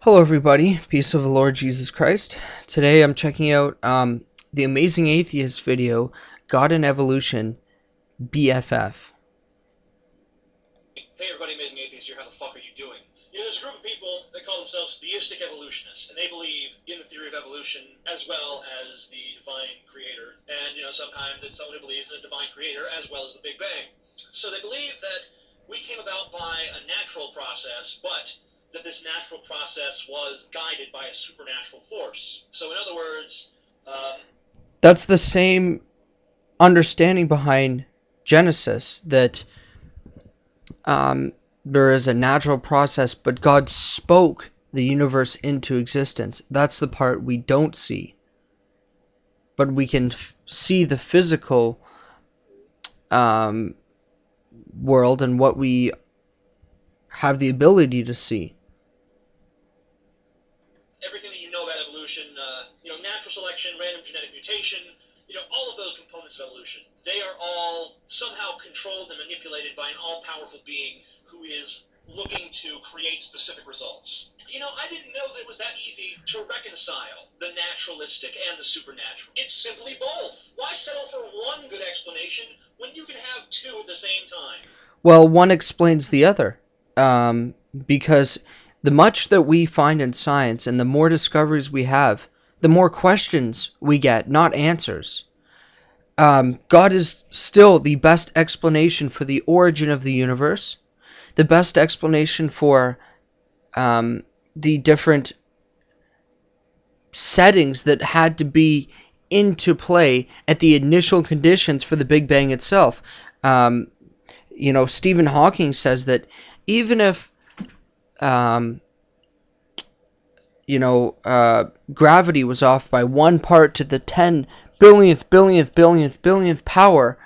Hello everybody, peace of the Lord Jesus Christ. Today I'm checking out the Amazing Atheist video, God and Evolution BFF. Hey everybody, Amazing Atheist here, how the fuck are you doing? There's a group of people that call themselves theistic evolutionists, and they believe in the theory of evolution as well as the divine creator. And, sometimes it's someone who believes in a divine creator as well as the Big Bang. So they believe that we came about by a natural process, but that this natural process was guided by a supernatural force. So in other words, that's the same understanding behind Genesis, that there is a natural process, but God spoke the universe into existence. That's the part we don't see. But we can see the physical world and what we have the ability to see. Everything that you know about evolution, natural selection, random genetic mutation, all of those components of evolution, they are all somehow controlled and manipulated by an all-powerful being who is looking to create specific results. I didn't know that it was that easy to reconcile the naturalistic and the supernatural. It's simply both. Why settle for one good explanation when you can have two at the same time? Well, one explains the other, because the much that we find in science and the more discoveries we have, the more questions we get, not answers. God is still the best explanation for the origin of the universe, the best explanation for the different settings that had to be into play at the initial conditions for the Big Bang itself. Stephen Hawking says that even if gravity was off by 1 part to the 10 billionth power,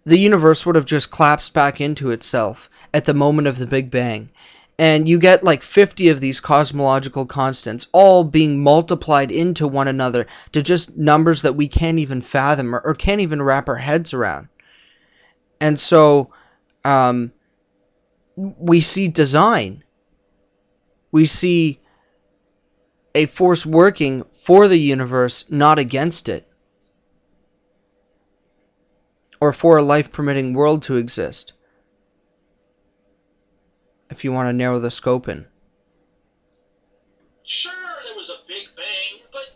the universe would have just collapsed back into itself at the moment of the Big Bang. And you get like 50 of these cosmological constants all being multiplied into one another to just numbers that we can't even fathom or can't even wrap our heads around. And so we see design. We see a force working for the universe, not against it, or for a life-permitting world to exist, if you want to narrow the scope in. Sure, there was a Big Bang, but,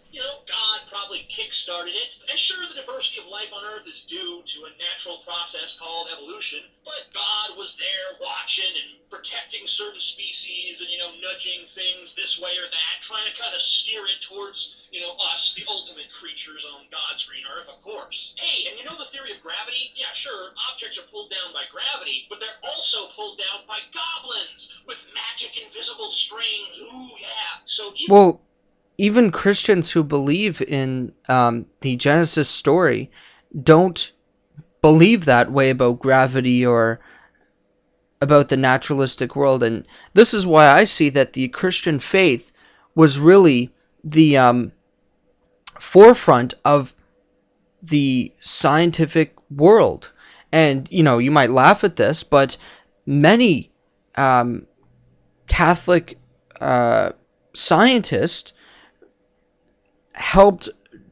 God probably kick-started it. And sure, the diversity of life on Earth is due to a natural process called evolution, but God was there watching and protecting certain species and, nudging things this way or that, trying to kind of steer it towards, us, the ultimate creatures on God's green Earth, of course. Hey, and the theory of gravity? Yeah, sure, objects are pulled down by gravity, but they're also pulled down by goblins with magic invisible strings. Ooh, yeah. So even Christians who believe in the Genesis story don't believe that way about gravity or about the naturalistic world. And this is why I see that the Christian faith was really the forefront of the scientific world. And, you might laugh at this, but many Catholic scientists helped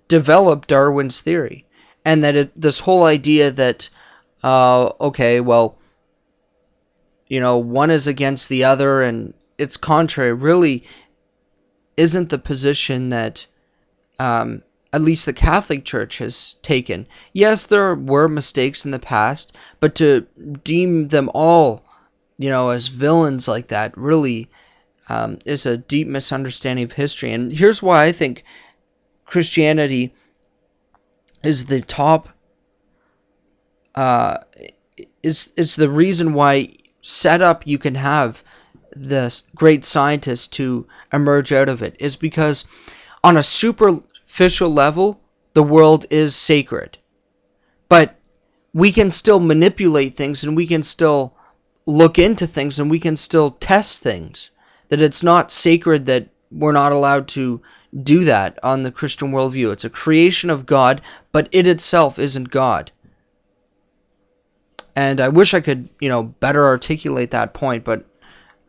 develop Darwin's theory, and that this whole idea that one is against the other and it's contrary really isn't the position that at least the Catholic Church has taken. Yes, there were mistakes in the past, but to deem them all as villains like that really is a deep misunderstanding of history. And here's why I think Christianity is the top, is the reason why set up you can have this great scientist to emerge out of it, is because on a superficial level, the world is sacred. But we can still manipulate things, and we can still look into things, and we can still test things. That it's not sacred, that we're not allowed to do that on the Christian worldview. It's a creation of God, but it itself isn't God. And I wish I could, better articulate that point, but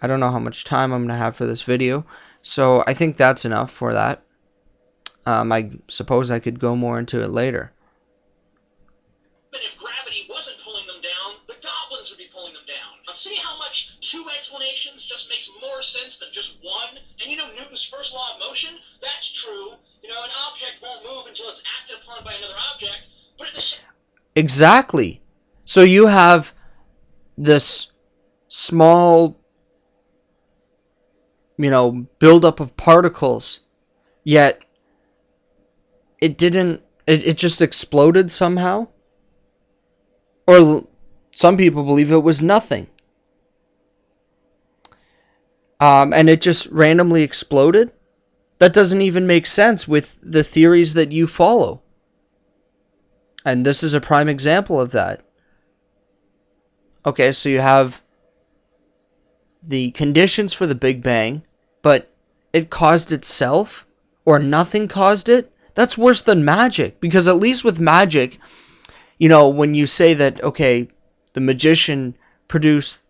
I don't know how much time I'm going to have for this video, so I think that's enough for that. I suppose I could go more into it later. But if gravity wasn't pulling them down, the goblins would be pulling them down. Now see how much two explanations just makes more sense than just one? And you know Newton's first law of motion? That's true. You know, an object won't move until it's acted upon by another object, but at the same... Exactly. So you have this small, buildup of particles, yet it just exploded somehow. Or some people believe it was nothing. And it just randomly exploded? That doesn't even make sense with the theories that you follow. And this is a prime example of that. Okay, so you have the conditions for the Big Bang, but it caused itself, or nothing caused it? That's worse than magic, because at least with magic, when you say that, okay, the magician produced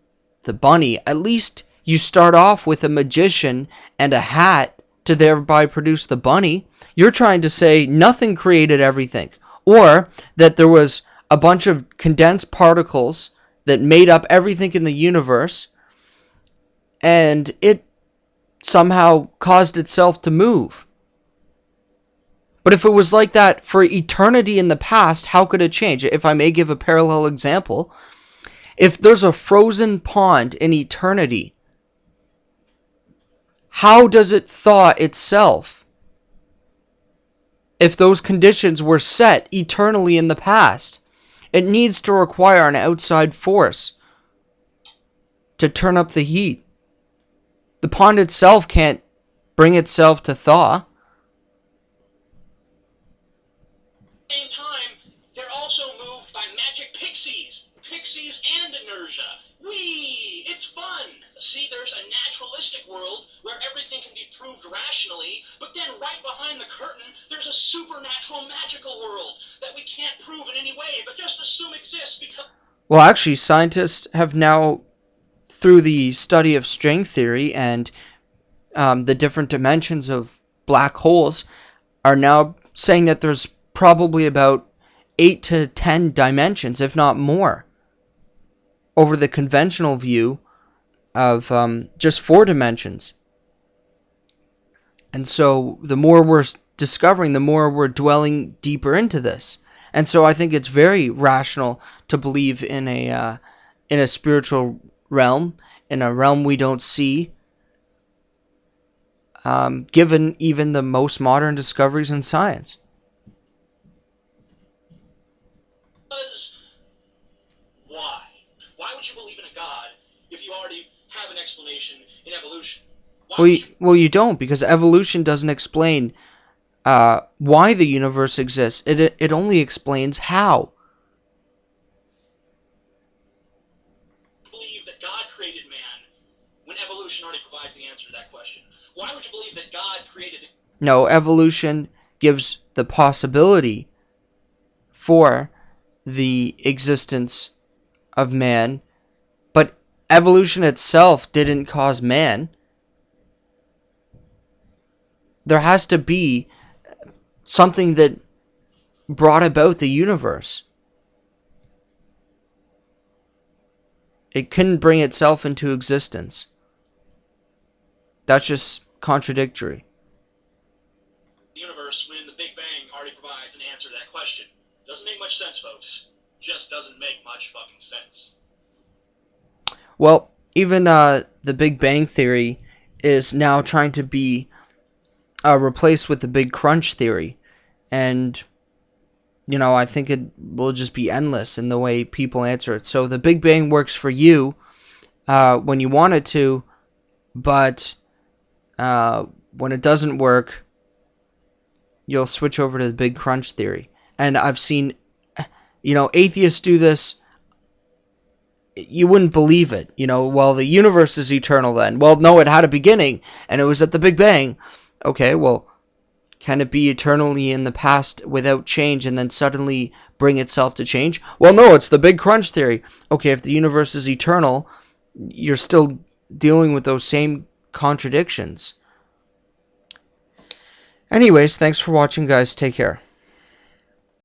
the bunny, at least you start off with a magician and a hat to thereby produce the bunny. You're trying to say nothing created everything, or that there was a bunch of condensed particles that made up everything in the universe, and it somehow caused itself to move. But if it was like that for eternity in the past, how could it change? If I may give a parallel example, if there's a frozen pond in eternity, how does it thaw itself? If those conditions were set eternally in the past, it needs to require an outside force to turn up the heat. The pond itself can't bring itself to thaw. Same time, they're also moved by magic pixies and inertia. Whee! It's fun! See, there's a naturalistic world where everything can be proved rationally, but then right behind the curtain, there's a supernatural magical world that we can't prove in any way, but just assume exists because... Well, actually, scientists have now, through the study of string theory and the different dimensions of black holes, are now saying that there's probably about 8 to 10 dimensions, if not more, over the conventional view of just 4 dimensions. And so the more we're discovering, the more we're dwelling deeper into this. And so I think it's very rational to believe in a spiritual realm, in a realm we don't see, given even the most modern discoveries in science. Why? Why would you believe in a God if you already have an explanation in evolution? Well, you don't, because evolution doesn't explain why the universe exists. It only explains how. Believe that God created man when evolution already provides the answer to that question. Why would you believe that God created the... No, evolution gives the possibility for the existence of man, but evolution itself didn't cause man. There has to be something that brought about the universe. It couldn't bring itself into existence. That's just contradictory. The universe, when the Big Bang already provides an answer to that question. Doesn't make much sense, folks. Just doesn't make much fucking sense. Well, even the Big Bang Theory is now trying to be replaced with the Big Crunch Theory. And, I think it will just be endless in the way people answer it. So the Big Bang works for you when you want it to, but when it doesn't work, you'll switch over to the Big Crunch Theory. And I've seen, atheists do this. You wouldn't believe it. Well, the universe is eternal then. Well, no, it had a beginning, and it was at the Big Bang. Okay, well, can it be eternally in the past without change and then suddenly bring itself to change? Well, no, it's the Big Crunch Theory. Okay, if the universe is eternal, you're still dealing with those same contradictions. Anyways, thanks for watching, guys. Take care.